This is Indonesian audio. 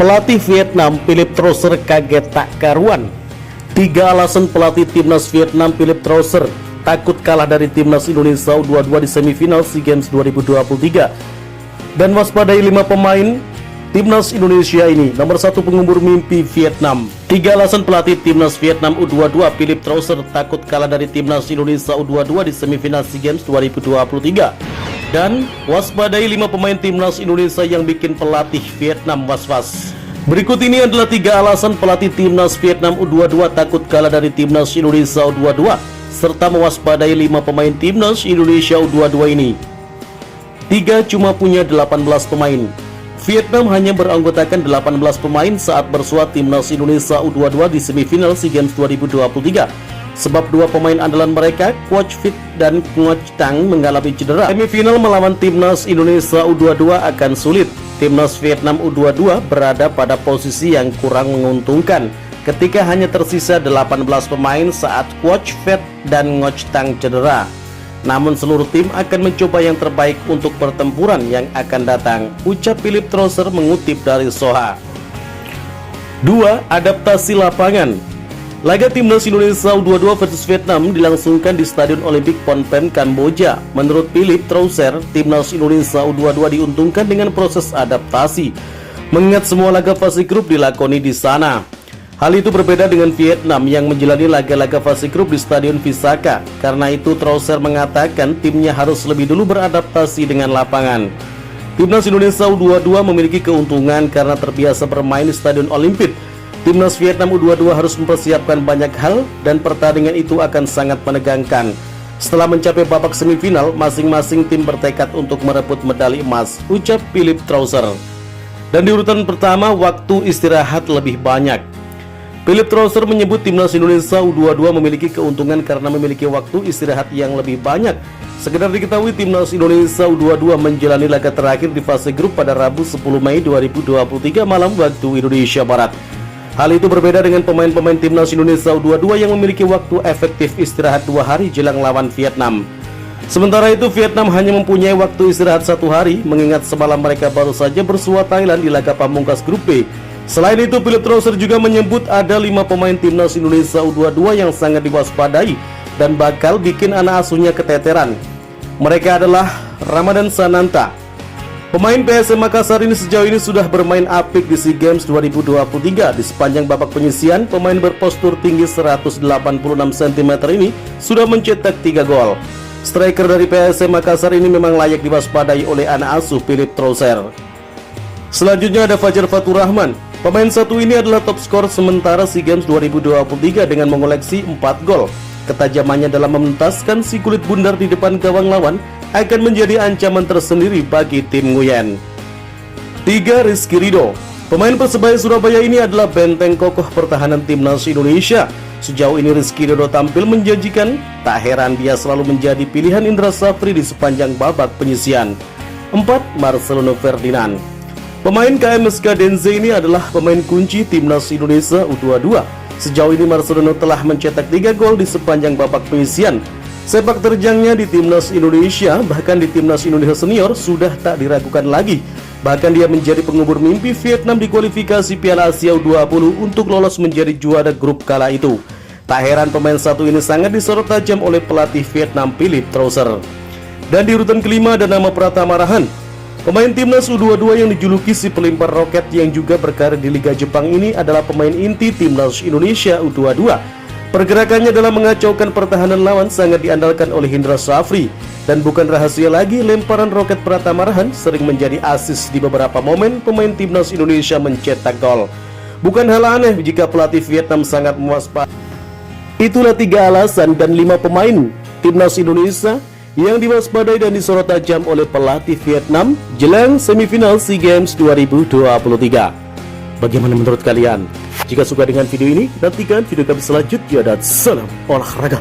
Pelatih Vietnam Philip Trosser kaget tak karuan. 3 alasan pelatih timnas Vietnam Philip Trosser takut kalah dari timnas Indonesia U22 di semifinal SEA Games 2023 dan waspadai 5 pemain timnas Indonesia ini. Nomor 1, pengubur mimpi Vietnam. 3 alasan pelatih timnas Vietnam U22 Philip Trosser takut kalah dari timnas Indonesia U22 di semifinal SEA Games 2023 dan waspadai 5 pemain timnas Indonesia yang bikin pelatih Vietnam was-was. Berikut ini adalah 3 alasan pelatih timnas Vietnam U22 takut kalah dari timnas Indonesia U22 serta mewaspadai 5 pemain timnas Indonesia U22 ini. 3 cuma punya 18 pemain. Vietnam hanya beranggotakan 18 pemain saat bersuat timnas Indonesia U22 di semifinal SEA Games 2023. Sebab 2 pemain andalan mereka, Coach Fit dan Ngoc Tang, mengalami cedera. Semifinal melawan timnas Indonesia U22 akan sulit. Timnas Vietnam U22 berada pada posisi yang kurang menguntungkan ketika hanya tersisa 18 pemain saat Coach Fit dan Ngoc Tang cedera. Namun seluruh tim akan mencoba yang terbaik untuk pertempuran yang akan datang, ucap Philip Trosser mengutip dari Soha. 2. Adaptasi lapangan. Laga timnas Indonesia U22 versus Vietnam dilangsungkan di Stadion Olimpik Phnom Penh, Kamboja. Menurut Philip Trosser, timnas Indonesia U22 diuntungkan dengan proses adaptasi, mengingat semua laga fase grup dilakoni di sana. Hal itu berbeda dengan Vietnam yang menjalani laga-laga fase grup di Stadion Visaka. Karena itu Trosser mengatakan timnya harus lebih dulu beradaptasi dengan lapangan. Timnas Indonesia U22 memiliki keuntungan karena terbiasa bermain di Stadion Olimpik. Timnas Vietnam U22 harus mempersiapkan banyak hal dan pertandingan itu akan sangat menegangkan. Setelah mencapai babak semifinal, masing-masing tim bertekad untuk merebut medali emas, ucap Philip Trosser. Dan di urutan pertama, waktu istirahat lebih banyak. Philip Trosser menyebut timnas Indonesia U22 memiliki keuntungan karena memiliki waktu istirahat yang lebih banyak. Sekedar diketahui, timnas Indonesia U22 menjalani laga terakhir di fase grup pada Rabu 10 Mei 2023 malam waktu Indonesia Barat. Hal itu berbeda dengan pemain-pemain timnas Indonesia U22 yang memiliki waktu efektif istirahat 2 hari jelang lawan Vietnam. Sementara itu Vietnam hanya mempunyai waktu istirahat 1 hari, mengingat semalam mereka baru saja bersua Thailand di laga pamungkas grup B. Selain itu, Philip Trosser juga menyebut ada 5 pemain timnas Indonesia U22 yang sangat diwaspadai dan bakal bikin anak asuhnya keteteran. Mereka adalah Ramadan Sananta. Pemain PSM Makassar ini sejauh ini sudah bermain apik di SEA Games 2023. Di sepanjang babak penyisian, pemain berpostur tinggi 186 cm ini sudah mencetak 3 gol. Striker dari PSM Makassar ini memang layak diwaspadai oleh anak asuh Philip Trosser. Selanjutnya ada Fajar Fatur Rahman. Pemain satu ini adalah top skor sementara SEA Games 2023 dengan mengoleksi 4 gol. Ketajamannya dalam mementaskan si kulit bundar di depan gawang lawan akan menjadi ancaman tersendiri bagi tim Nguyen. 3. Rizky Ridho. Pemain Persebaya Surabaya ini adalah benteng kokoh pertahanan timnas Indonesia. Sejauh ini Rizky Ridho tampil menjanjikan, tak heran dia selalu menjadi pilihan Indra Safri di sepanjang babak penyisian. 4. Marcelino Ferdinand. Pemain KMSK Denze ini adalah pemain kunci timnas Indonesia U22. Sejauh ini Marcelino telah mencetak 3 gol di sepanjang babak penyisian. Sepak terjangnya di timnas Indonesia, bahkan di timnas Indonesia senior, sudah tak diragukan lagi. Bahkan dia menjadi pengubur mimpi Vietnam di kualifikasi Piala Asia U20 untuk lolos menjadi juara grup kala itu. Tak heran pemain satu ini sangat disorot tajam oleh pelatih Vietnam Philip Trosser. Dan di urutan kelima ada nama Pratama Rahan. Pemain timnas U22 yang dijuluki si pelempar roket yang juga berkarir di Liga Jepang ini adalah pemain inti timnas Indonesia U22. Pergerakannya dalam mengacaukan pertahanan lawan sangat diandalkan oleh Indra Safri. Dan bukan rahasia lagi, lemparan roket Pratama Rahan sering menjadi asis di beberapa momen pemain timnas Indonesia mencetak gol. Bukan hal aneh jika pelatih Vietnam sangat mewaspadai. Itulah 3 alasan dan 5 pemain timnas Indonesia yang diwaspadai dan disorot tajam oleh pelatih Vietnam jelang semifinal SEA Games 2023. Bagaimana menurut kalian? Jika suka dengan video ini, nantikan video kami selanjutnya dan salam olahraga.